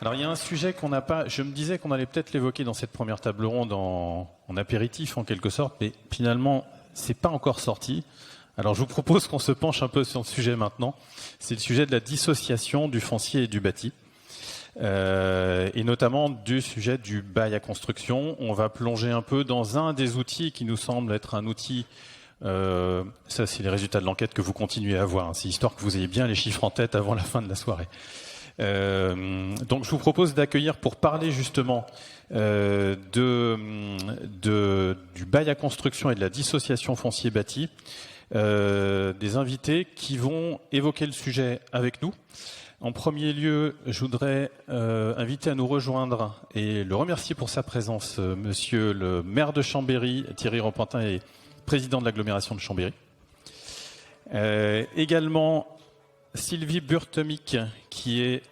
Alors il y a un sujet qu'on n'a pas, je me disais qu'on allait peut-être l'évoquer dans cette première table ronde en apéritif en quelque sorte, mais finalement c'est pas encore sorti. Alors je vous propose qu'on se penche un peu sur le sujet maintenant. C'est le sujet de la dissociation du foncier et du bâti. Et notamment du sujet du bail à construction. On va plonger un peu dans un des outils qui nous semble être un outil, ça c'est les résultats de l'enquête que vous continuez à voir, hein. C'est histoire que vous ayez bien les chiffres en tête avant la fin de la soirée. Donc je vous propose d'accueillir pour parler justement du bail à construction et de la dissociation foncier-bâti des invités qui vont évoquer le sujet avec nous. En premier lieu, je voudrais inviter à nous rejoindre et le remercier pour sa présence, monsieur le maire de Chambéry, Thierry Repentin, est président de l'agglomération de Chambéry. Également, Sylvie Burtemic, qui est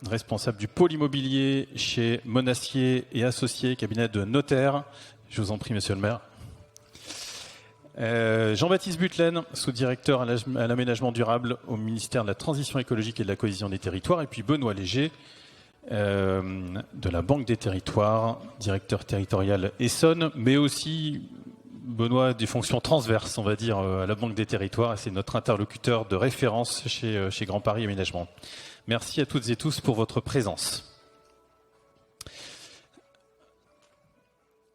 responsable du pôle immobilier chez Monastier et Associés, cabinet de notaire. Je vous en prie, monsieur le maire. Jean-Baptiste Butlen, sous-directeur à l'aménagement durable au ministère de la Transition écologique et de la cohésion des territoires. Et puis Benoît Léger, de la Banque des territoires, directeur territorial Essonne, mais aussi Benoît des fonctions transverses, on va dire, à la Banque des territoires. Et c'est notre interlocuteur de référence chez Grand Paris Aménagement. Merci à toutes et tous pour votre présence.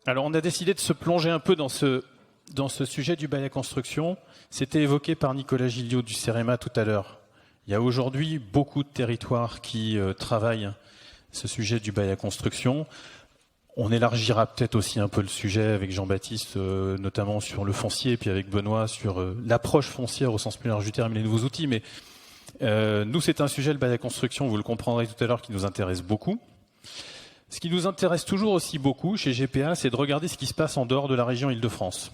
Alors on a décidé de se plonger un peu dans ce sujet du bail à construction. C'était évoqué par Nicolas Gilliot du CEREMA tout à l'heure. Il y a aujourd'hui beaucoup de territoires qui travaillent ce sujet du bail à construction. On élargira peut-être aussi un peu le sujet avec Jean-Baptiste, notamment sur le foncier, et puis avec Benoît sur l'approche foncière au sens plus large du terme, les nouveaux outils. Mais nous, c'est un sujet, le bail à construction, vous le comprendrez tout à l'heure, qui nous intéresse beaucoup. Ce qui nous intéresse toujours aussi beaucoup chez GPA, c'est de regarder ce qui se passe en dehors de la région Île-de-France.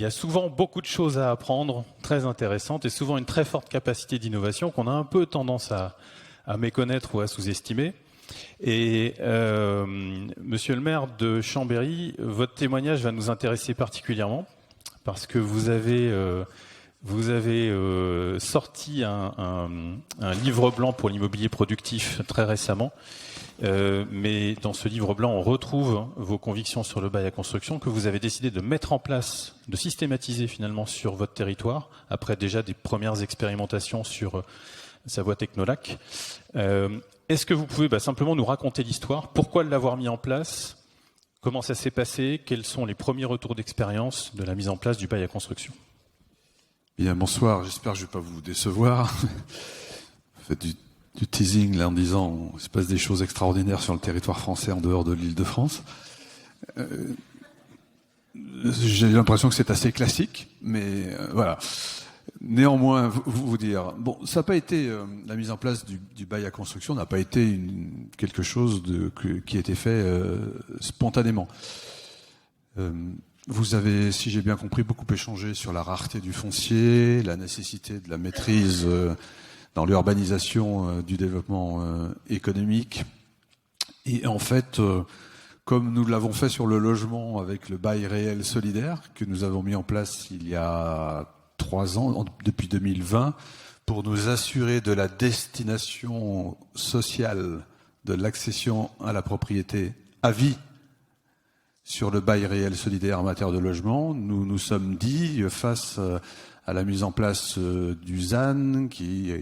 Il y a souvent beaucoup de choses à apprendre, très intéressantes, et souvent une très forte capacité d'innovation qu'on a un peu tendance à méconnaître ou à sous-estimer. Et monsieur le maire de Chambéry, votre témoignage va nous intéresser particulièrement parce que vous avez sorti un livre blanc pour l'immobilier productif très récemment. Mais dans ce livre blanc, on retrouve vos convictions sur le bail à construction que vous avez décidé de mettre en place, de systématiser finalement sur votre territoire, après déjà des premières expérimentations sur Savoie Technolac. Est-ce que vous pouvez simplement nous raconter l'histoire, pourquoi l'avoir mis en place, comment ça s'est passé, quels sont les premiers retours d'expérience de la mise en place du bail à construction? Bien, bonsoir, j'espère que je ne vais pas vous décevoir. Vous faites du teasing là en disant il se passe des choses extraordinaires sur le territoire français en dehors de l'Île-de-France. J'ai l'impression que c'est assez classique, mais voilà. Néanmoins, vous dire, bon, ça n'a pas été la mise en place du bail à construction n'a pas été quelque chose qui a été fait spontanément. Vous avez, si j'ai bien compris, beaucoup échangé sur la rareté du foncier, la nécessité de la maîtrise dans l'urbanisation du développement économique. Et en fait, comme nous l'avons fait sur le logement avec le bail réel solidaire que nous avons mis en place il y a 3 ans, depuis 2020, pour nous assurer de la destination sociale de l'accession à la propriété à vie sur le bail réel solidaire en matière de logement, nous nous sommes dit, face à la mise en place du ZAN, qui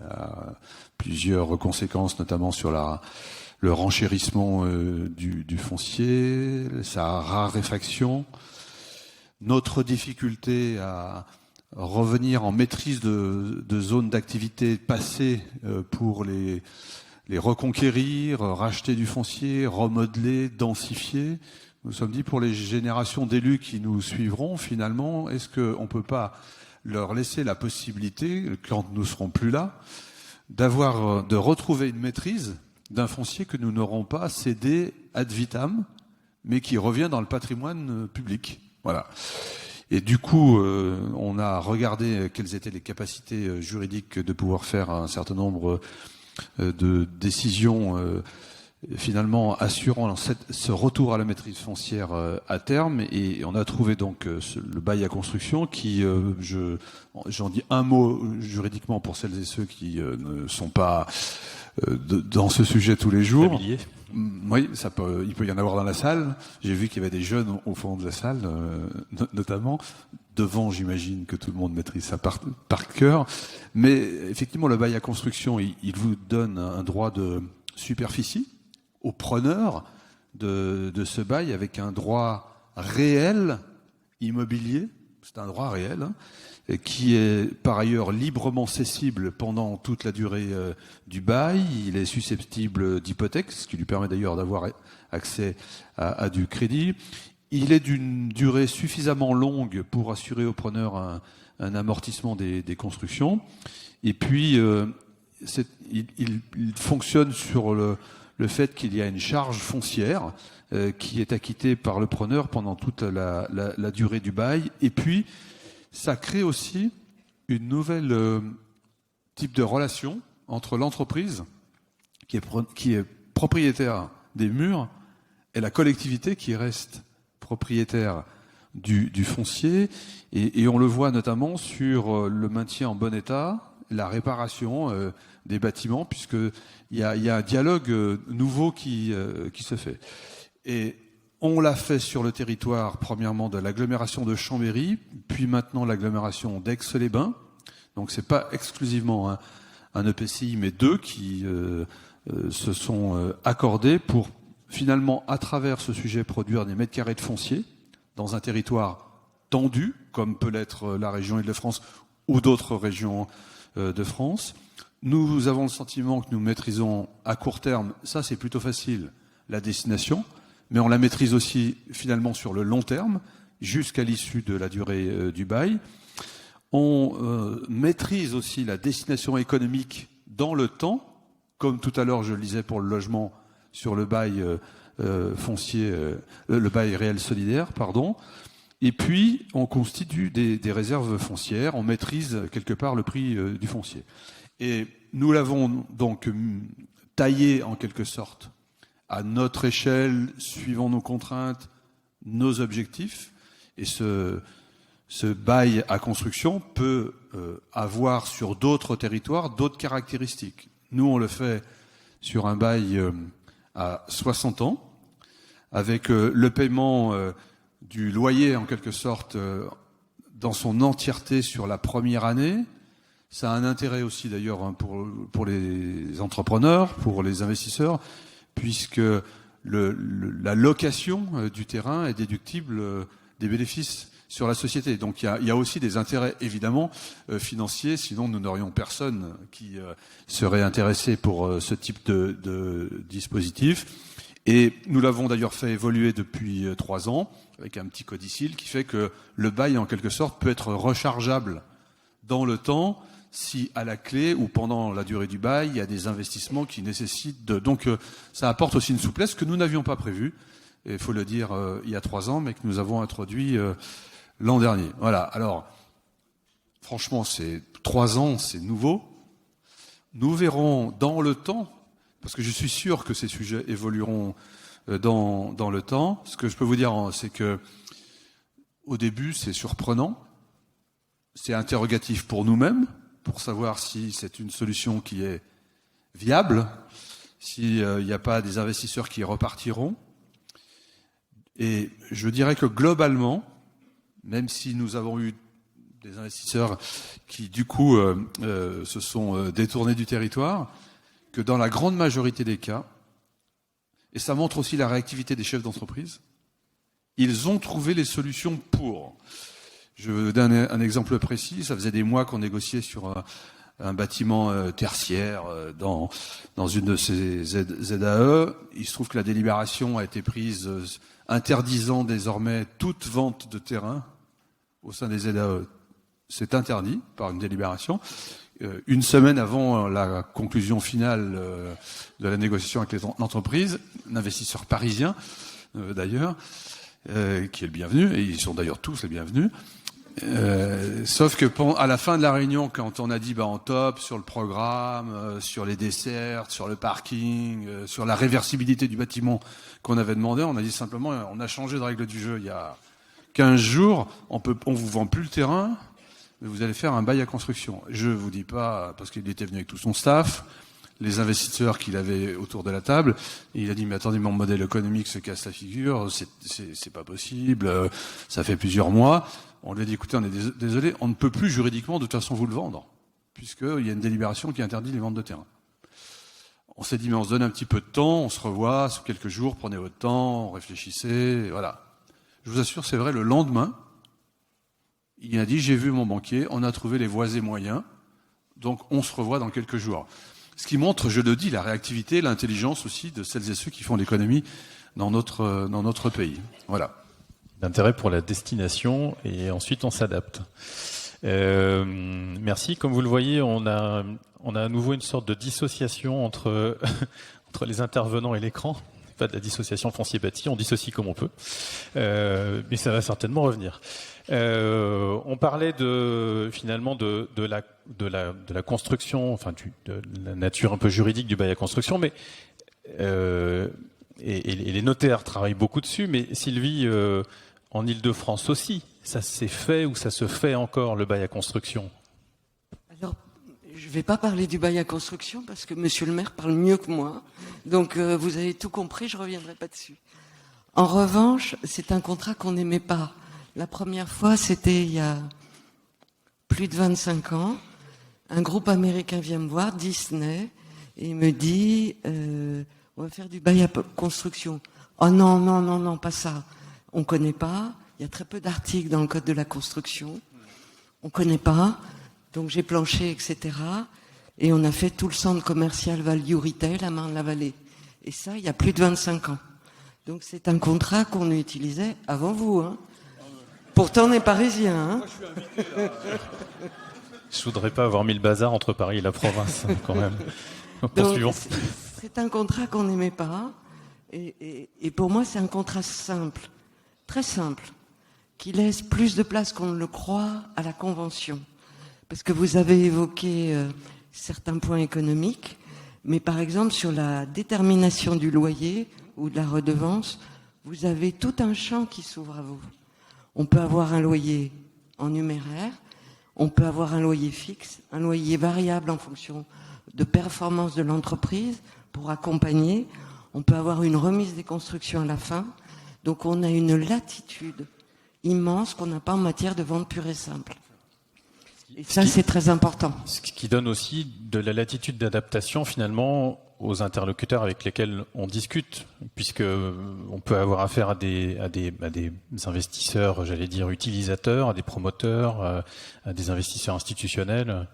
a plusieurs conséquences, notamment sur le renchérissement du foncier, sa raréfaction, notre difficulté à revenir en maîtrise de zones d'activité passées pour les reconquérir, racheter du foncier, remodeler, densifier. Nous nous sommes dit, pour les générations d'élus qui nous suivront, finalement, est-ce qu'on ne peut pas leur laisser la possibilité, quand nous ne serons plus là, de retrouver une maîtrise d'un foncier que nous n'aurons pas cédé ad vitam, mais qui revient dans le patrimoine public. Voilà. Et du coup, on a regardé quelles étaient les capacités juridiques de pouvoir faire un certain nombre de décisions finalement assurant ce retour à la maîtrise foncière à terme. Et on a trouvé donc le bail à construction qui, j'en dis un mot juridiquement pour celles et ceux qui ne sont pas dans ce sujet tous les jours. Familier. Oui, il peut y en avoir dans la salle. J'ai vu qu'il y avait des jeunes au fond de la salle, notamment. Devant, j'imagine que tout le monde maîtrise ça par cœur. Mais effectivement, le bail à construction, il vous donne un droit de superficie au preneur de ce bail avec un droit réel immobilier. C'est un droit réel, hein, qui est par ailleurs librement cessible pendant toute la durée du bail. Il est susceptible d'hypothèque, ce qui lui permet d'ailleurs d'avoir accès à du crédit. Il est d'une durée suffisamment longue pour assurer au preneur un amortissement des constructions. Et puis, il fonctionne sur le fait qu'il y a une charge foncière qui est acquittée par le preneur pendant toute la durée du bail. Et puis, ça crée aussi une nouvelle type de relation entre l'entreprise qui est propriétaire des murs et la collectivité qui reste propriétaire du foncier. Et on le voit notamment sur le maintien en bon état, la réparation des bâtiments, puisqu'il y a un dialogue nouveau qui se fait. Et on l'a fait sur le territoire, premièrement, de l'agglomération de Chambéry, puis maintenant l'agglomération d'Aix-les-Bains. Donc c'est pas exclusivement un EPCI, mais deux qui se sont accordés pour finalement, à travers ce sujet, produire des mètres carrés de foncier dans un territoire tendu, comme peut l'être la région Île-de-France ou d'autres régions de France. Nous avons le sentiment que nous maîtrisons à court terme, ça c'est plutôt facile, la destination, mais on la maîtrise aussi finalement sur le long terme, jusqu'à l'issue de la durée du bail. On maîtrise aussi la destination économique dans le temps, comme tout à l'heure je le disais pour le logement, sur le bail foncier, le bail réel solidaire, pardon. Et puis, on constitue des réserves foncières, on maîtrise quelque part le prix du foncier. Et nous l'avons donc taillé en quelque sorte à notre échelle, suivant nos contraintes, nos objectifs. Et ce bail à construction peut avoir sur d'autres territoires d'autres caractéristiques. Nous, on le fait sur un bail à 60 ans, avec le paiement du loyer en quelque sorte dans son entièreté sur la première année. Ça a un intérêt aussi d'ailleurs pour les entrepreneurs, pour les investisseurs, puisque la location du terrain est déductible des bénéfices sur la société. Donc il y a aussi des intérêts évidemment financiers, sinon nous n'aurions personne qui serait intéressé pour ce type de dispositif. Et nous l'avons d'ailleurs fait évoluer depuis 3 ans, avec un petit codicile qui fait que le bail en quelque sorte peut être rechargeable dans le temps si à la clé ou pendant la durée du bail, il y a des investissements qui nécessitent Donc ça apporte aussi une souplesse que nous n'avions pas prévue, et il faut le dire il y a 3 ans, mais que nous avons introduit l'an dernier. Voilà, alors franchement, 3 ans, c'est nouveau. Nous verrons dans le temps, parce que je suis sûr que ces sujets évolueront dans le temps. Ce que je peux vous dire, c'est que au début, c'est surprenant, c'est interrogatif pour nous-mêmes, pour savoir si c'est une solution qui est viable, s'il n'y a pas des investisseurs qui repartiront. Et je dirais que globalement, même si nous avons eu des investisseurs qui, du coup, se sont détournés du territoire, que dans la grande majorité des cas, et ça montre aussi la réactivité des chefs d'entreprise, ils ont trouvé les solutions pour. Je vous donne un exemple précis. Ça faisait des mois qu'on négociait sur un bâtiment tertiaire dans une de ces ZAE. Il se trouve que la délibération a été prise interdisant désormais toute vente de terrain au sein des ZAE. C'est interdit par une délibération. Une semaine avant la conclusion finale de la négociation avec l'entreprise, un investisseur parisien d'ailleurs, qui est le bienvenu, et ils sont d'ailleurs tous les bienvenus, Sauf que à la fin de la réunion, quand on a dit en top sur le programme, sur les desserts, sur le parking, sur la réversibilité du bâtiment qu'on avait demandé, on a dit simplement on a changé de règle du jeu il y a 15 jours, on vous vend plus le terrain, mais vous allez faire un bail à construction. Je vous dis pas, parce qu'il était venu avec tout son staff, les investisseurs qu'il avait autour de la table, et il a dit mais attendez, mon modèle économique se casse la figure, c'est pas possible, ça fait plusieurs mois. On lui a dit écoutez, on est désolé, on ne peut plus juridiquement de toute façon vous le vendre, puisqu'il y a une délibération qui interdit les ventes de terrain. On s'est dit mais on se donne un petit peu de temps, on se revoit sous quelques jours, prenez votre temps, réfléchissez, voilà. Je vous assure, c'est vrai, le lendemain, il a dit j'ai vu mon banquier, on a trouvé les voies et moyens, donc on se revoit dans quelques jours. Ce qui montre, je le dis, la réactivité, l'intelligence aussi de celles et ceux qui font l'économie dans notre pays. Voilà. L'intérêt pour la destination et ensuite on s'adapte. Merci. Comme vous le voyez, on a à nouveau une sorte de dissociation entre les intervenants et l'écran. Pas de la dissociation foncier bâti, on dissocie comme on peut, mais ça va certainement revenir. On parlait finalement de la construction, enfin de la nature un peu juridique du bail à construction, mais et les notaires travaillent beaucoup dessus, mais Sylvie, en Île-de-France aussi, ça s'est fait ou ça se fait encore le bail à construction? Alors, je ne vais pas parler du bail à construction parce que Monsieur le maire parle mieux que moi, donc vous avez tout compris, je ne reviendrai pas dessus. En revanche, c'est un contrat qu'on n'aimait pas. La première fois, c'était il y a plus de 25 ans. Un groupe américain vient me voir, Disney, et il me dit on va faire du bail à construction. Oh non, non, non, non, pas ça. On ne connaît pas. Il y a très peu d'articles dans le code de la construction. On ne connaît pas. Donc j'ai planché, etc. Et on a fait tout le centre commercial Value Retail à Marne-la-Vallée. Et ça, il y a plus de 25 ans. Donc c'est un contrat qu'on utilisait avant vous. Hein. Pourtant, on est parisien. Hein. Moi, je suis invité, là. Je voudrais pas avoir mis le bazar entre Paris et la province, quand même. Poursuivons. C'est un contrat qu'on n'aimait pas. Et pour moi, c'est un contrat simple, très simple, qui laisse plus de place qu'on ne le croit à la convention. Parce que vous avez évoqué certains points économiques, mais par exemple, sur la détermination du loyer ou de la redevance, vous avez tout un champ qui s'ouvre à vous. On peut avoir un loyer en numéraire, on peut avoir un loyer fixe, un loyer variable en fonction de performance de l'entreprise pour accompagner. On peut avoir une remise des constructions à la fin. Donc on a une latitude immense qu'on n'a pas en matière de vente pure et simple. Et ça, c'est très important. Ce qui donne aussi de la latitude d'adaptation finalement aux interlocuteurs avec lesquels on discute, puisque on peut avoir affaire à des investisseurs, j'allais dire utilisateurs, à des promoteurs, à des investisseurs institutionnels.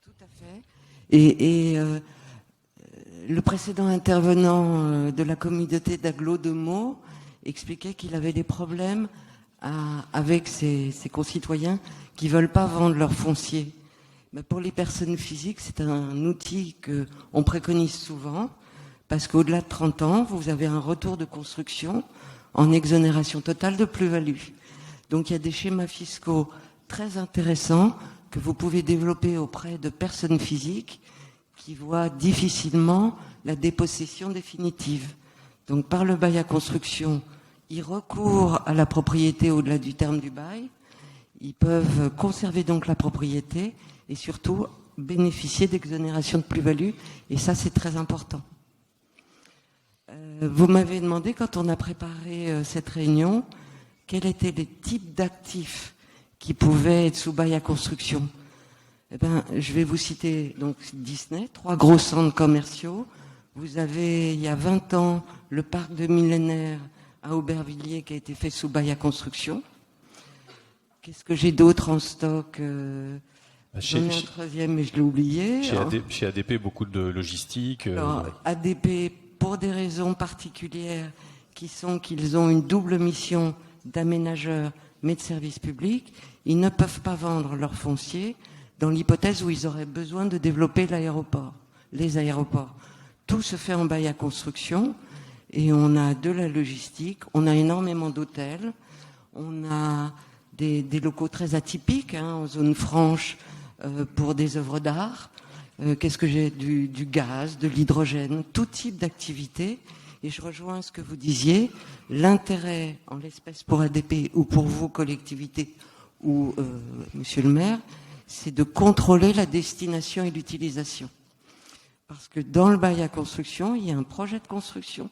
Tout à fait. Et le précédent intervenant de la communauté d'Agglo de Meaux expliquait qu'il avait des problèmes avec ses concitoyens qui veulent pas vendre leur foncier. Mais pour les personnes physiques, c'est un outil qu'on préconise souvent, parce qu'au-delà de 30 ans, vous avez un retour de construction en exonération totale de plus-value. Donc il y a des schémas fiscaux très intéressants que vous pouvez développer auprès de personnes physiques qui voient difficilement la dépossession définitive. Donc par le bail à construction, ils recourent à la propriété au-delà du terme du bail, ils peuvent conserver donc la propriété et surtout bénéficier d'exonération de plus-value, et ça c'est très important. Vous m'avez demandé, quand on a préparé cette réunion, quels étaient les types d'actifs qui pouvaient être sous bail à construction. Eh ben, je vais vous citer donc Disney, 3 gros centres commerciaux. Vous avez, il y a 20 ans, le parc de millénaire à Aubervilliers qui a été fait sous bail à construction. Qu'est-ce que j'ai d'autre en stock J'en ai un troisième, mais je l'ai oublié. Chez ADP, beaucoup de logistique. Alors, ADP, pour des raisons particulières, qui sont qu'ils ont une double mission d'aménageur, mais de service public, ils ne peuvent pas vendre leur foncier dans l'hypothèse où ils auraient besoin de développer les aéroports. Tout se fait en bail à construction, et on a de la logistique, on a énormément d'hôtels, on a des locaux très atypiques, en zone franche, pour des œuvres d'art. Qu'est-ce que j'ai? Du gaz, de l'hydrogène, tout type d'activité. Et je rejoins ce que vous disiez, l'intérêt en l'espèce pour ADP ou pour vos collectivités ou monsieur le maire, c'est de contrôler la destination et l'utilisation. Parce que dans le bail à construction, il y a un projet de construction.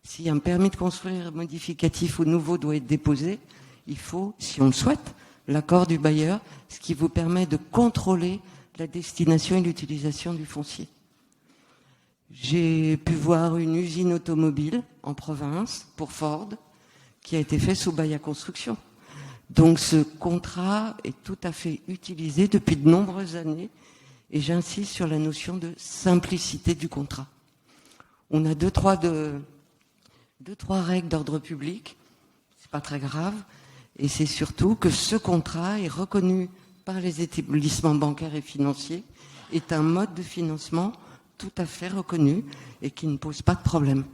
Si un permis de construire modificatif ou nouveau doit être déposé, il faut, si on le souhaite, l'accord du bailleur, ce qui vous permet de contrôler la destination et l'utilisation du foncier. J'ai pu voir une usine automobile en province pour Ford qui a été fait sous bail à construction. Donc ce contrat est tout à fait utilisé depuis de nombreuses années et j'insiste sur la notion de simplicité du contrat. On a deux, trois règles d'ordre public, c'est pas très grave, et c'est surtout que ce contrat est reconnu par les établissements bancaires et financiers, est un mode de financement tout à fait reconnu et qui ne pose pas de problème,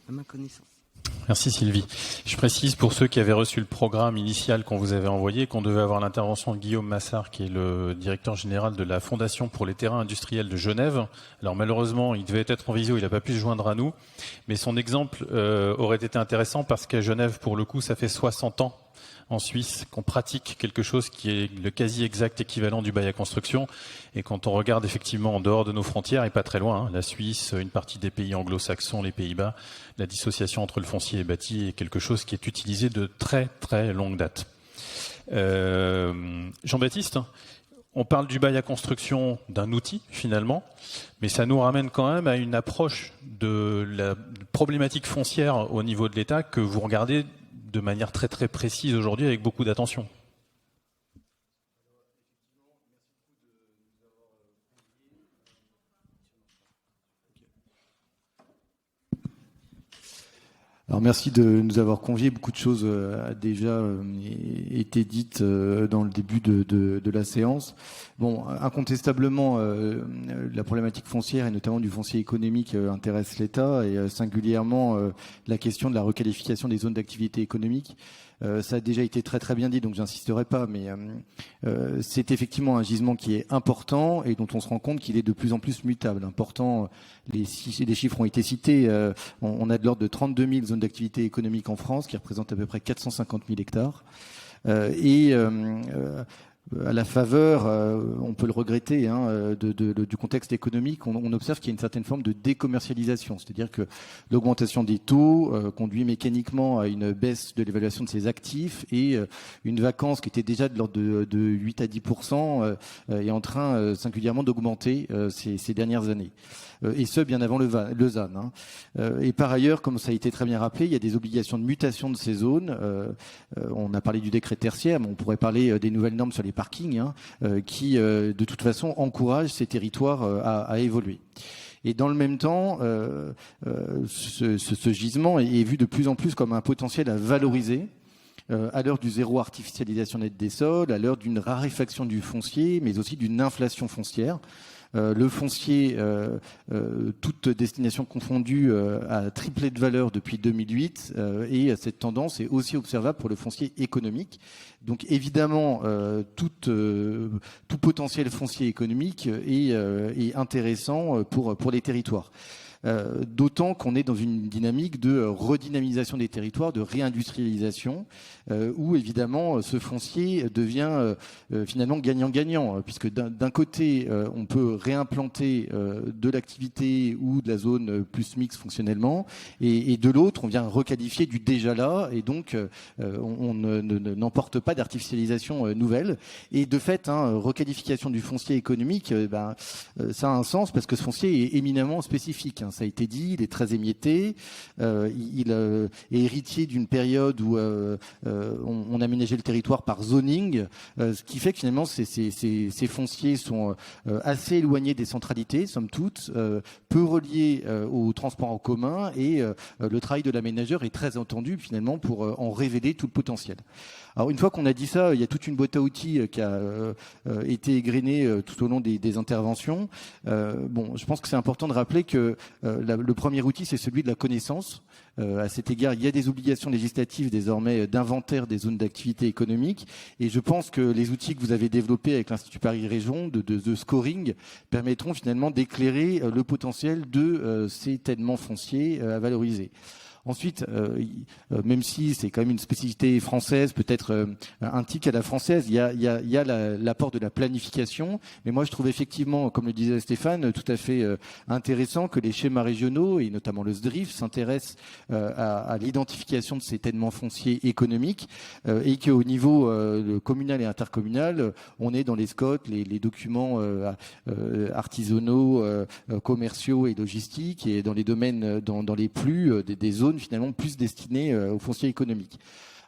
à ma connaissance. Merci Sylvie. Je précise pour ceux qui avaient reçu le programme initial qu'on vous avait envoyé qu'on devait avoir l'intervention de Guillaume Massard, qui est le directeur général de la Fondation pour les terrains industriels de Genève. Alors malheureusement, il devait être en visio, il n'a pas pu se joindre à nous, mais son exemple aurait été intéressant parce qu'à Genève, pour le coup, ça fait 60 ans en Suisse qu'on pratique quelque chose qui est le quasi exact équivalent du bail à construction. Et quand on regarde effectivement en dehors de nos frontières, et pas très loin, la Suisse, une partie des pays anglo-saxons, les Pays-Bas, la dissociation entre le foncier et bâti est quelque chose qui est utilisé de très très longue date. Jean-Baptiste, on parle du bail à construction d'un outil finalement, mais ça nous ramène quand même à une approche de la problématique foncière au niveau de l'État que vous regardez de manière très très précise aujourd'hui avec beaucoup d'attention. Alors merci de nous avoir conviés. Beaucoup de choses a déjà été dites dans le début de la séance. Bon, incontestablement, la problématique foncière et notamment du foncier économique intéresse l'État et singulièrement la question de la requalification des zones d'activité économique. Ça a déjà été très très bien dit, donc j'insisterai pas, mais c'est effectivement un gisement qui est important et dont on se rend compte qu'il est de plus en plus mutable. Important, les chiffres ont été cités, on a de l'ordre de 32 000 zones d'activité économique en France, qui représentent à peu près 450 000 hectares. À la faveur, on peut le regretter, du contexte économique, on observe qu'il y a une certaine forme de décommercialisation. C'est-à-dire que l'augmentation des taux conduit mécaniquement à une baisse de l'évaluation de ces actifs et une vacance qui était déjà de l'ordre de 8 à 10% est en train singulièrement d'augmenter ces dernières années. Et ce, bien avant le ZAN. Et par ailleurs, comme ça a été très bien rappelé, il y a des obligations de mutation de ces zones. On a parlé du décret tertiaire, mais on pourrait parler des nouvelles normes sur les parkings, qui, de toute façon, encouragent ces territoires à évoluer. Et dans le même temps, ce gisement est vu de plus en plus comme un potentiel à valoriser. À l'heure du zéro artificialisation nette des sols, à l'heure d'une raréfaction du foncier, mais aussi d'une inflation foncière. Le foncier, toute destination confondue, a triplé de valeur depuis 2008 et cette tendance est aussi observable pour le foncier économique. Donc évidemment, tout potentiel foncier économique est intéressant pour les territoires. D'autant qu'on est dans une dynamique de redynamisation des territoires, de réindustrialisation, où évidemment ce foncier devient finalement gagnant-gagnant, puisque d'un côté on peut réimplanter de l'activité ou de la zone plus mixte fonctionnellement, et de l'autre on vient requalifier du déjà là, et donc on n'emporte pas d'artificialisation nouvelle. Et de fait, requalification du foncier économique, ça a un sens parce que ce foncier est éminemment spécifique. Ça a été dit, il est très émietté, il est héritier d'une période où on aménageait le territoire par zoning, ce qui fait que finalement ces fonciers sont assez éloignés des centralités, somme toute, peu reliés au transport en commun, et le travail de l'aménageur est très attendu finalement pour en révéler tout le potentiel. Alors une fois qu'on a dit ça, il y a toute une boîte à outils qui a été égrenée tout au long des interventions. Je pense que c'est important de rappeler que le premier outil, c'est celui de la connaissance. À cet égard, il y a des obligations législatives désormais d'inventaire des zones d'activité économique. Et je pense que les outils que vous avez développés avec l'Institut Paris Région de scoring permettront finalement d'éclairer le potentiel de ces tènements fonciers à valoriser. Ensuite, même si c'est quand même une spécificité française, peut-être un tic à la française, il y a l'apport de la planification. Mais moi, je trouve effectivement, comme le disait Stéphane, tout à fait intéressant que les schémas régionaux, et notamment le SDRIF, s'intéressent à l'identification de ces tènements fonciers économiques et qu'au niveau communal et intercommunal, on est dans les SCOT, les documents artisanaux, commerciaux et logistiques, et dans les domaines, dans les plus des zones finalement plus destinées au foncier économique.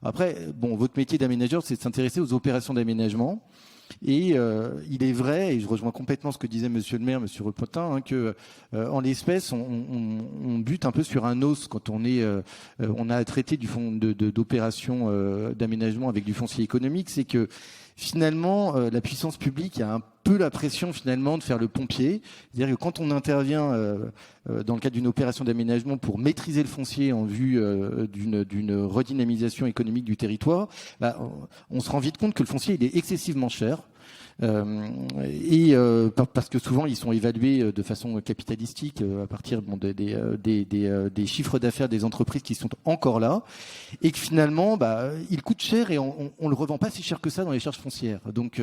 Après, bon, votre métier d'aménageur, c'est de s'intéresser aux opérations d'aménagement. Et il est vrai, et je rejoins complètement ce que disait Monsieur le maire, Monsieur Repentin, que en l'espèce, on bute un peu sur un os quand on a à traiter d'opérations d'aménagement avec du foncier économique. C'est que finalement, la puissance publique a un peu la pression finalement de faire le pompier. C'est-à-dire que quand on intervient dans le cadre d'une opération d'aménagement pour maîtriser le foncier en vue d'une redynamisation économique du territoire, on se rend vite compte que le foncier il est excessivement cher. Parce que souvent ils sont évalués de façon capitalistique à partir des chiffres d'affaires des entreprises qui sont encore là, et que finalement ils coûtent cher et on le revend pas si cher que ça dans les charges foncières. Donc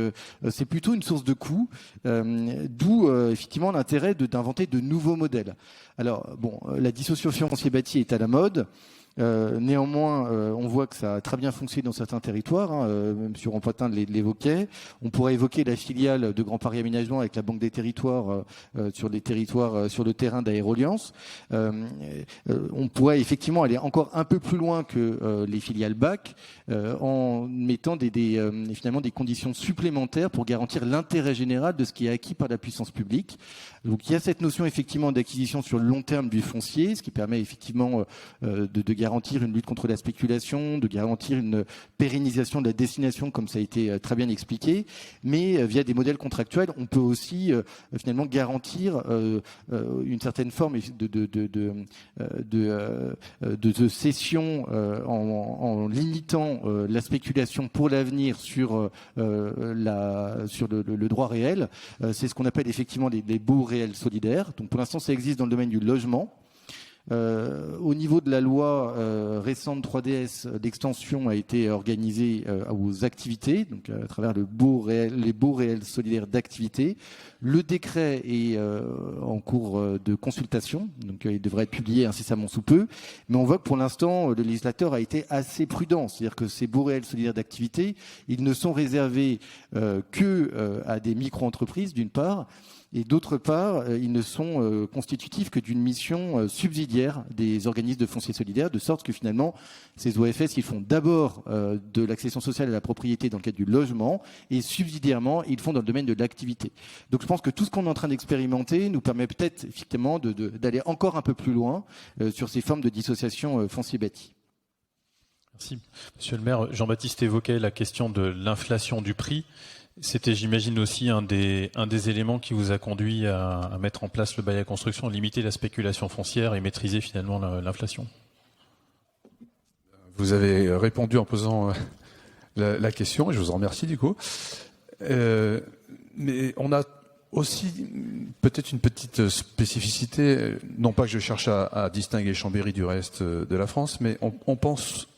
c'est plutôt une source de coût, d'où effectivement l'intérêt d'inventer de nouveaux modèles. Alors bon, la dissociation foncier bâti est à la mode. Néanmoins, on voit que ça a très bien fonctionné dans certains territoires. M. Rampotin l'évoquait. On pourrait évoquer la filiale de Grand Paris Aménagement avec la Banque des Territoires sur le terrain d'Aéroliance. On pourrait effectivement aller encore un peu plus loin que les filiales BAC en mettant finalement des conditions supplémentaires pour garantir l'intérêt général de ce qui est acquis par la puissance publique. Donc il y a cette notion effectivement d'acquisition sur le long terme du foncier, ce qui permet effectivement de garantir une lutte contre la spéculation, de garantir une pérennisation de la destination, comme ça a été très bien expliqué. Mais via des modèles contractuels, on peut aussi finalement garantir une certaine forme de cession en limitant la spéculation pour l'avenir sur le droit réel. C'est ce qu'on appelle effectivement les baux réels solidaires. Donc pour l'instant, ça existe dans le domaine du logement. Au niveau de la loi récente 3DS, l'extension a été organisée aux activités, donc à travers les baux réels solidaires d'activité. Le décret est en cours de consultation, donc il devrait être publié incessamment sous peu. Mais on voit que pour l'instant, le législateur a été assez prudent, c'est-à-dire que ces baux réels solidaires d'activité, ils ne sont réservés que à des micro-entreprises d'une part. Et d'autre part, ils ne sont constitutifs que d'une mission subsidiaire des organismes de foncier solidaire, de sorte que finalement, ces OFS, ils font d'abord de l'accession sociale à la propriété dans le cadre du logement, et subsidiairement, ils font dans le domaine de l'activité. Donc je pense que tout ce qu'on est en train d'expérimenter nous permet peut-être effectivement d'aller encore un peu plus loin sur ces formes de dissociation foncier bâti. Merci. Monsieur le maire, Jean-Baptiste évoquait la question de l'inflation du prix. C'était, j'imagine, aussi un des éléments qui vous a conduit à mettre en place le bail à construction, limiter la spéculation foncière et maîtriser finalement l'inflation. Vous avez répondu en posant la question, et je vous en remercie du coup. Mais on a aussi peut-être une petite spécificité, non pas que je cherche à distinguer Chambéry du reste de la France, mais on pense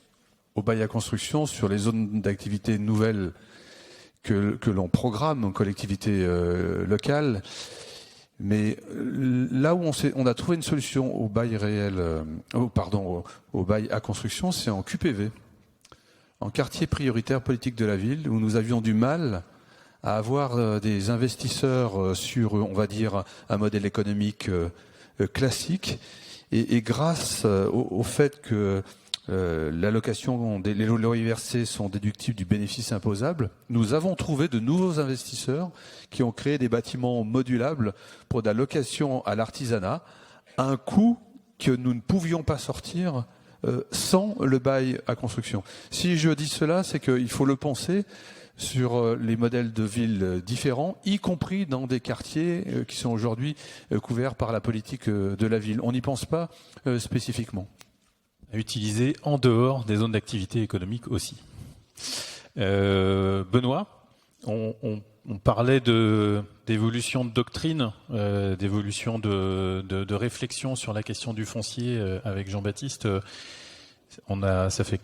au bail à construction sur les zones d'activité nouvelles que l'on programme en collectivité locale, mais là où on a trouvé une solution au bail réel, au bail à construction, c'est en QPV, en quartier prioritaire politique de la ville, où nous avions du mal à avoir des investisseurs sur, on va dire, un modèle économique classique, et grâce au fait que l'allocation, les loyers versés sont déductibles du bénéfice imposable, nous avons trouvé de nouveaux investisseurs qui ont créé des bâtiments modulables pour de la location à l'artisanat à un coût que nous ne pouvions pas sortir sans le bail à construction. Si je dis cela, c'est qu'il faut le penser sur les modèles de villes différents, y compris dans des quartiers qui sont aujourd'hui couverts par la politique de la ville. On n'y pense pas spécifiquement. À utiliser en dehors des zones d'activité économique aussi. Benoît, on parlait d'évolution de doctrine, d'évolution de réflexion sur la question du foncier avec Jean-Baptiste. Ça fait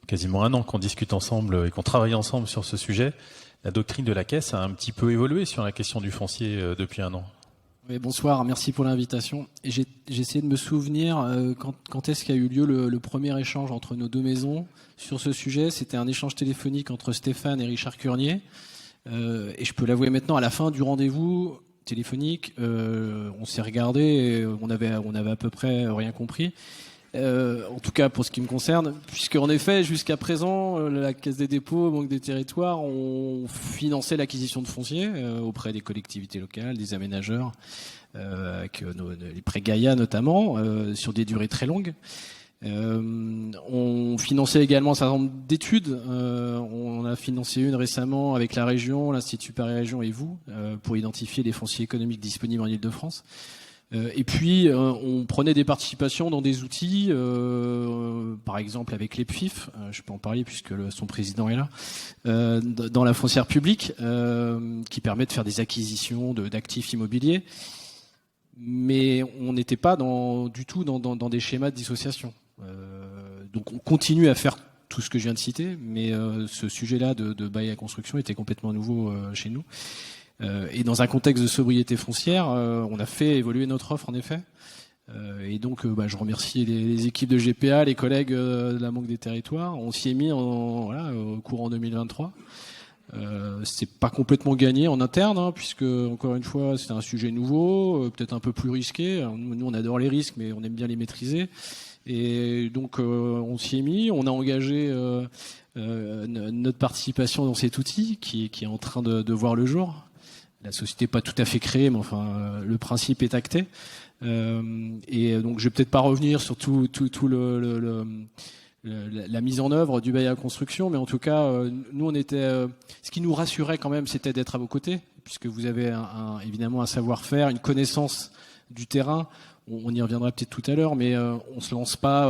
quasiment 1 an qu'on discute ensemble et qu'on travaille ensemble sur ce sujet. La doctrine de la Caisse a un petit peu évolué sur la question du foncier depuis 1 an. Oui, bonsoir, merci pour l'invitation. J'ai essayé de me souvenir quand est-ce qu'a eu lieu le premier échange entre nos 2 maisons sur ce sujet. C'était un échange téléphonique entre Stéphane et Richard Curnier. Et je peux l'avouer maintenant, à la fin du rendez-vous téléphonique, on s'est regardé et on avait à peu près rien compris. En tout cas pour ce qui me concerne, puisque en effet jusqu'à présent la Caisse des dépôts, Banque des territoires ont financé l'acquisition de foncier auprès des collectivités locales, des aménageurs, avec les prêts Gaïa notamment, sur des durées très longues. On finançait également un certain nombre d'études. On a financé une récemment avec la région, l'Institut Paris-Région et vous, pour identifier les fonciers économiques disponibles en Île-de-France. Et puis, on prenait des participations dans des outils, par exemple avec l'EPFIF, je peux en parler puisque son président est là, dans la foncière publique, qui permet de faire des acquisitions d'actifs immobiliers. Mais on n'était pas du tout dans des schémas de dissociation. Donc on continue à faire tout ce que je viens de citer, mais ce sujet-là de bail à construction était complètement nouveau chez nous. Et dans un contexte de sobriété foncière, on a fait évoluer notre offre en effet. Et donc je remercie les équipes de GPA, les collègues de la Banque des territoires. On s'y est mis au courant 2023. C'est pas complètement gagné en interne, puisque encore une fois c'est un sujet nouveau, peut-être un peu plus risqué. Alors, nous on adore les risques, mais on aime bien les maîtriser. Et donc on s'y est mis, on a engagé notre participation dans cet outil qui est en train de voir le jour. La société n'est pas tout à fait créée, mais enfin le principe est acté. Et donc je vais peut-être pas revenir sur tout la mise en œuvre du bail à construction, mais en tout cas nous on était, ce qui nous rassurait quand même, c'était d'être à vos côtés, puisque vous avez évidemment un savoir-faire, une connaissance du terrain. On y reviendra peut-être tout à l'heure, mais on se lance pas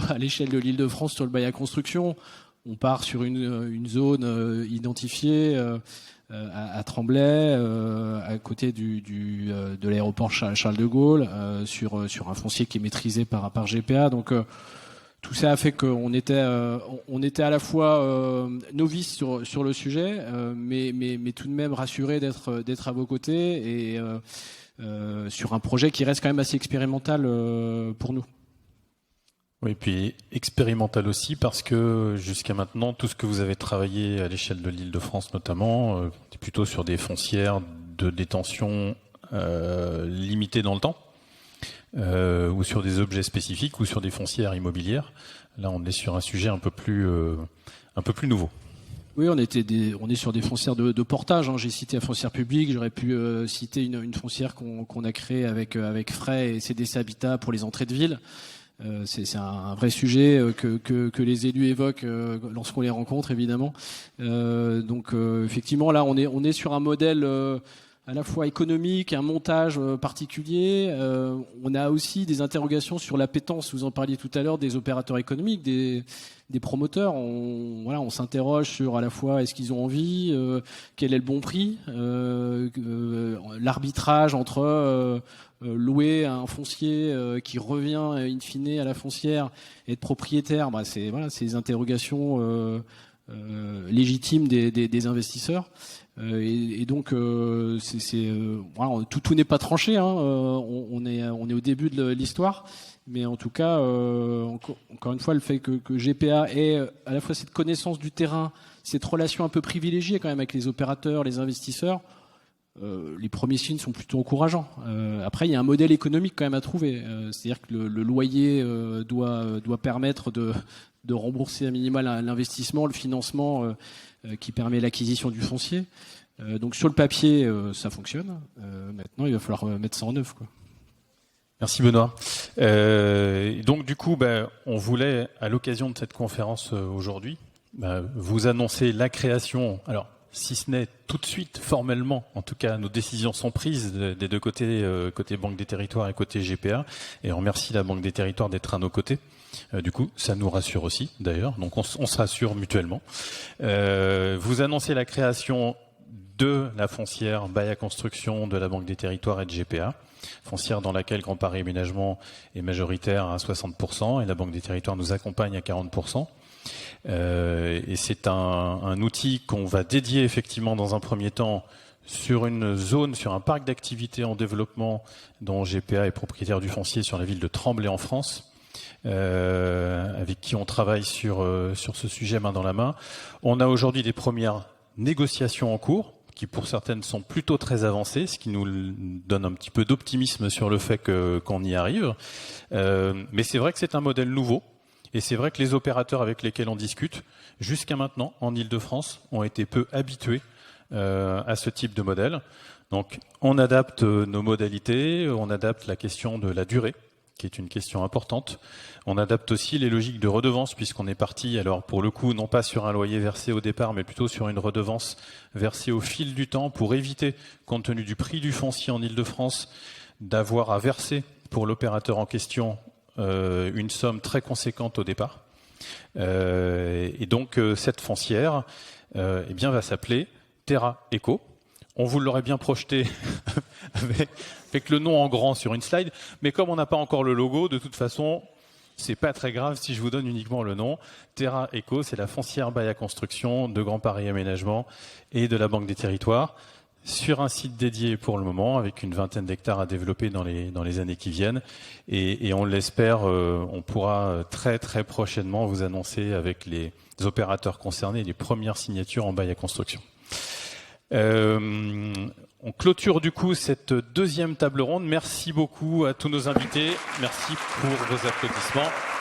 à l'échelle de l'Île-de-France sur le bail à construction. On part sur une zone identifiée à Tremblay, à côté de l'aéroport Charles de Gaulle, sur un foncier qui est maîtrisé par GPA. Donc tout ça a fait qu'on était à la fois novices sur le sujet, mais tout de même rassurés d'être à vos côtés et sur un projet qui reste quand même assez expérimental pour nous. Oui, puis expérimental aussi parce que jusqu'à maintenant, tout ce que vous avez travaillé à l'échelle de l'Île-de-France notamment, c'est plutôt sur des foncières de détention limitées dans le temps, ou sur des objets spécifiques, ou sur des foncières immobilières. Là, on est sur un sujet un peu plus nouveau. Oui, on est sur des foncières de portage. J'ai cité la foncière publique, j'aurais pu citer une foncière qu'on a créée avec Fray et CDC Habitat pour les entrées de ville. C'est un vrai sujet que les élus évoquent lorsqu'on les rencontre, évidemment. Donc effectivement, là, on est sur un modèle à la fois économique, un montage particulier. On a aussi des interrogations sur l'appétence, vous en parliez tout à l'heure, des opérateurs économiques, des promoteurs. On s'interroge sur à la fois est-ce qu'ils ont envie, quel est le bon prix, l'arbitrage entre louer un foncier qui revient in fine à la foncière et être propriétaire. C'est des interrogations légitimes des investisseurs. Et donc tout n'est pas tranché. On est au début de l'histoire, mais en tout cas, encore une fois, le fait que GPA ait à la fois cette connaissance du terrain, cette relation un peu privilégiée quand même avec les opérateurs, les investisseurs. Les premiers signes sont plutôt encourageants. Après, il y a un modèle économique quand même à trouver. C'est-à-dire que le loyer doit permettre de rembourser à minima l'investissement, le financement qui permet l'acquisition du foncier. Donc sur le papier, ça fonctionne. Maintenant, il va falloir mettre ça en œuvre, quoi. Merci Benoît. Donc du coup, on voulait, à l'occasion de cette conférence aujourd'hui, vous annoncer la création. Alors, si ce n'est tout de suite, formellement, en tout cas, nos décisions sont prises des deux côtés, côté Banque des Territoires et côté GPA, et on remercie la Banque des Territoires d'être à nos côtés. Du coup, ça nous rassure aussi, d'ailleurs, donc on se rassure mutuellement. Vous annoncez la création de la foncière bail à construction de la Banque des Territoires et de GPA, foncière dans laquelle Grand Paris Aménagement est majoritaire à 60%, et la Banque des Territoires nous accompagne à 40%. Et c'est un outil qu'on va dédier effectivement dans un premier temps sur une zone, sur un parc d'activités en développement dont GPA est propriétaire du foncier sur la ville de Tremblay en France, avec qui on travaille sur ce sujet main dans la main. On a aujourd'hui des premières négociations en cours, qui pour certaines sont plutôt très avancées, ce qui nous donne un petit peu d'optimisme sur le fait qu'on y arrive. Mais c'est vrai que c'est un modèle nouveau. Et c'est vrai que les opérateurs avec lesquels on discute, jusqu'à maintenant, en Ile-de-France, ont été peu habitués à ce type de modèle. Donc, on adapte nos modalités, on adapte la question de la durée, qui est une question importante. On adapte aussi les logiques de redevance, puisqu'on est parti, alors pour le coup, non pas sur un loyer versé au départ, mais plutôt sur une redevance versée au fil du temps, pour éviter, compte tenu du prix du foncier en Ile-de-France, d'avoir à verser pour l'opérateur en question une somme très conséquente au départ. Et donc cette foncière eh bien, va s'appeler Terra Eco. On vous l'aurait bien projeté avec le nom en grand sur une slide, mais comme on n'a pas encore le logo, de toute façon, c'est pas très grave si je vous donne uniquement le nom. Terra Eco, c'est la foncière bail à construction de Grand Paris Aménagement et de la Banque des Territoires, sur un site dédié pour le moment, avec une 20aine d'hectares à développer dans les années qui viennent. Et on l'espère, on pourra très très prochainement vous annoncer avec les opérateurs concernés les premières signatures en bail à construction. On clôture du coup cette deuxième table ronde. Merci beaucoup à tous nos invités. Merci pour vos applaudissements.